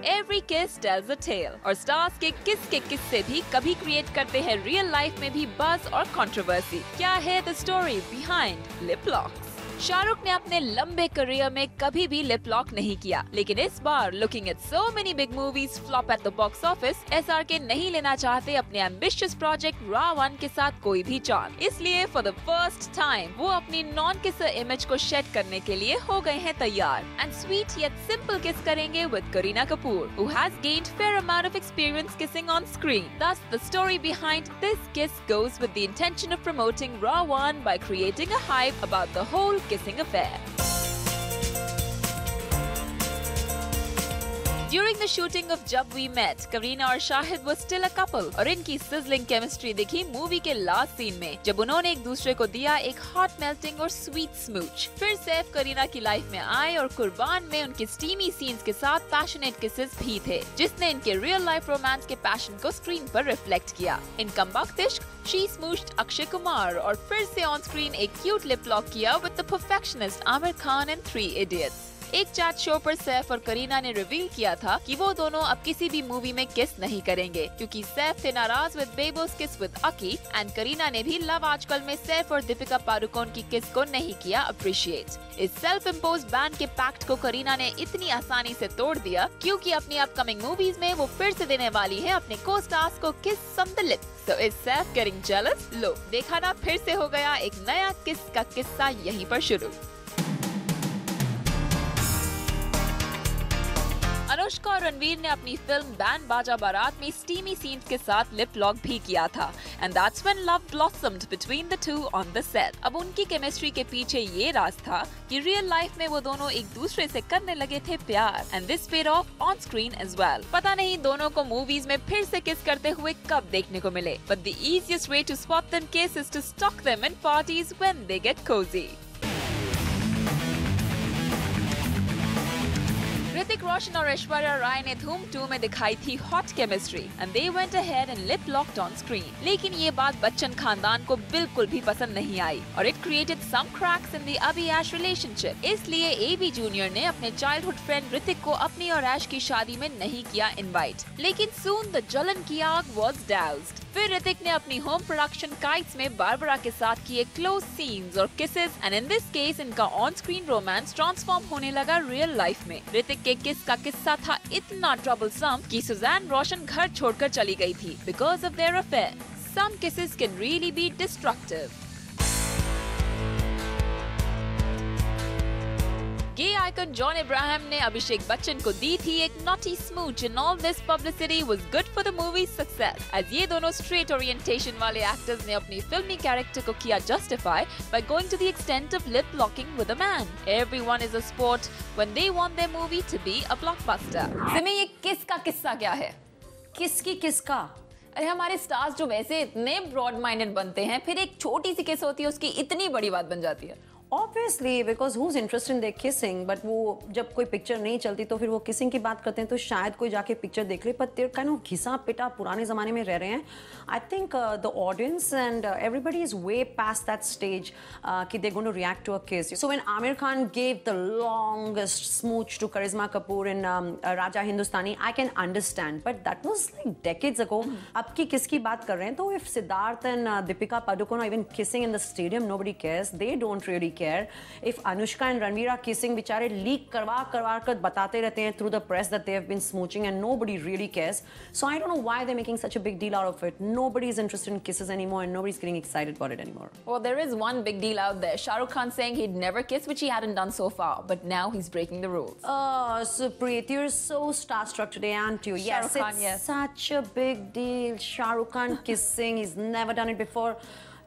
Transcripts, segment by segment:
every kiss tells a tale और stars के किस्से भी कभी क्रिएट करते हैं रियल लाइफ में भी बज़ और कंट्रोवर्सी। क्या है the story behind lip locks? Shahrukh ने अपने लंबे करियर में कभी भी लिप लॉक नहीं किया, लेकिन इस बार looking at so many big movies flop at the box office, SRK नहीं लेना चाहते अपने एम्बिशियस प्रोजेक्ट Ra.1 के साथ कोई भी चांस। इसलिए फॉर द फर्स्ट टाइम वो अपनी नॉन किसर इमेज को शेड करने के लिए हो गए हैं तैयार एंड स्वीट येट सिंपल किस करेंगे with Kareena Kapoor, who has gained fair amount of experience kissing on screen. Thus, the story behind this kiss goes with the intention of promoting Ra.1 by creating a hype about the whole kissing affair. During the shooting of Jab We Met, Kareena और Shahid were still a couple और इनकी sizzling chemistry दिखी movie के last scene में जब उन्होंने एक दूसरे को दिया एक hot melting और sweet smooch। फिर सैफ करीना की लाइफ में आए और कुर्बान में उनके steamy scenes के साथ passionate kisses भी थे, जिसने इनके real life romance के passion को स्क्रीन पर रिफ्लेक्ट किया। इन कमबख्त इश्क she smooched अक्षय कुमार और फिर से ऑन स्क्रीन एक क्यूट लिप लॉक किया with the perfectionist Aamir Khan and 3 Idiots। एक चैट शो पर सैफ और करीना ने रिवील किया था कि वो दोनों अब किसी भी मूवी में किस नहीं करेंगे, क्योंकि सैफ थे नाराज विद बेबोस किस विद अकी एंड करीना ने भी लव आजकल में सैफ और दीपिका पादुकोण की किस को नहीं किया अप्रिशिएट। इस सेल्फ इम्पोज बैन के पैक्ट को करीना ने इतनी आसानी से तोड़ दिया क्योंकि अपनी अपकमिंग मूवीज में वो फिर से देने वाली है अपने को स्टार्स को किस on the lips. So is Saif getting jealous? लो देखा ना, फिर से हो गया एक नया किस का किस्सा यहीं पर शुरू। अनुष्का और रणवीर ने अपनी फिल्म बैंड बाजा बारात में स्टीमी सीन्स के साथ लिप लॉक भी किया था and that's when love blossomed between the two on the set. अब उनकी केमिस्ट्री के पीछे ये राज था कि रियल लाइफ में वो दोनों एक दूसरे से करने लगे थे प्यार and this paid off on screen as well. पता नहीं दोनों को मूवीज में फिर से किस करते हुए कब देखने को मिले, but the easiest way to spot them kiss is to stalk them in parties when they get cosy. Hrithik Roshan और ऐश्वर्या राय ने धूम 2 में दिखाई थी hot chemistry and they went ahead and lip locked on screen, लेकिन ये बात बच्चन खानदान को बिल्कुल भी पसंद नहीं आई और it created some cracks in the Abhi Aish relationship. इसलिए एबी जूनियर ने अपने चाइल्डहुड फ्रेंड ऋतिक को अपनी और ऐश की शादी में नहीं किया इनवाइट, लेकिन सून द जलन की आग वाज डाउस्ड। फिर ऋतिक ने अपनी होम प्रोडक्शन काइट्स में बारबरा के साथ किए क्लोज सीन्स और kisses and in this case इनका ऑन स्क्रीन रोमांस ट्रांसफॉर्म होने लगा रियल लाइफ में। ऋतिक के किस का किस्सा था इतना ट्रबलसम कि सुजैन रोशन घर छोड़कर चली गई थी because of their affair. Some kisses can really be destructive. Gay icon John Abraham ने अभिषेक बच्चन को दी थी एक naughty smooch and all this publicity was good for the movie success as ये दोनों स्ट्रेट ओरिएंटेशन वाले एक्टर्स ने अपनी फिल्मी कैरेक्टर को किया justify by going to the extent of lip locking with a man. Everyone is a sport when they want their movie to be a blockbuster. Simi, ये किस का किस्सा क्या है? किसकी किसका? अरे हमारे स्टार्स जो वैसे इतने ब्रॉड माइंडेड बनते हैं, फिर एक छोटी सी किस होती है उसकी इतनी बड़ी बात बन जाती है। Obviously, because who's interested in their kissing? But वो जब कोई पिक्चर नहीं चलती तो फिर वो किसिंग की बात करते हैं तो शायद कोई जाके पिक्चर देख ले, but they're kind of घिसा पिटा पुराने ज़माने में रह रहे हैं। I think the audience and everybody is way past that stage कि they're going to react to a kiss. So when Amir Khan gave the longest smooch to Karisma Kapoor in Raja Hindustani, I can understand, but that was like decades ago. अब की किस की बात कर रहे हैं तो if Siddharth and Deepika Padukone are even kissing in the stadium, nobody cares. They don't really care. If Anushka and Ranveer are kissing, बेचारे लीक करवा कर बताते रहते हैं through the press that they have been smooching and nobody really cares. So I don't know why they're making such a big deal out of it. Nobody is interested in kisses anymore and nobody's getting excited about it anymore. Well, there is one big deal out there. Shah Rukh Khan saying he'd never kiss, which he hadn't done so far, but now he's breaking the rules. Oh, so Preet, you're so starstruck today, aren't you? Shah Rukh Khan, it's such a big deal. Shah Rukh Khan kissing, he's never done it before.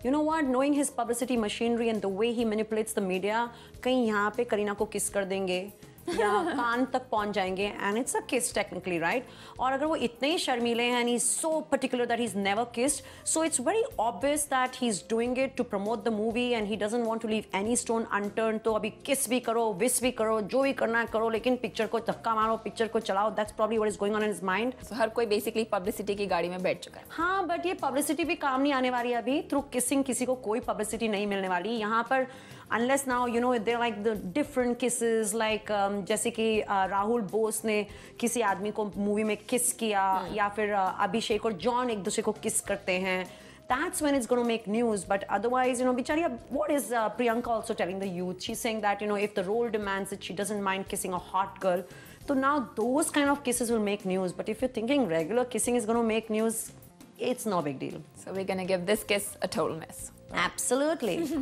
You know what? Knowing his publicity machinery and the way he manipulates the media, कहीं यहाँ पे करीना को किस कर देंगे या कान तक पहुंच जाएंगे and it's a kiss technically, right? और अगर वो इतने ही शर्मीले हैं and he's so particular that he's never kissed, so it's very obvious that he's doing it to promote the movie and he doesn't want to leave any stone unturned. तो अभी kiss भी करो, wish भी करो, जो भी करना है करो, लेकिन पिक्चर को धक्का मारो, पिक्चर को चलाओ. That's probably what is going on in his mind. So हर कोई basically publicity की गाड़ी में बैठ चुका है. हाँ, but ये publicity भी काम नहीं आने वाली अभी. Through kissing किसी को कोई publicity नहीं मिलने वाली. यहाँ पर unless now you know they're like the different kisses, like जैसे कि राहुल बोस ने किसी आदमी को मूवी में किस किया, या फिर अभिषेक और जॉन एक दूसरे को किस करते हैं. That's when it's going to make news. But otherwise, you know, Bichariya, what is Priyanka also telling the youth? She's saying that, you know, if the role demands it, she doesn't mind kissing a hot girl. So now those kind of kisses will make news. But if you're thinking regular kissing is going to make news, it's no big deal. So we're going to give this kiss a total miss. Absolutely.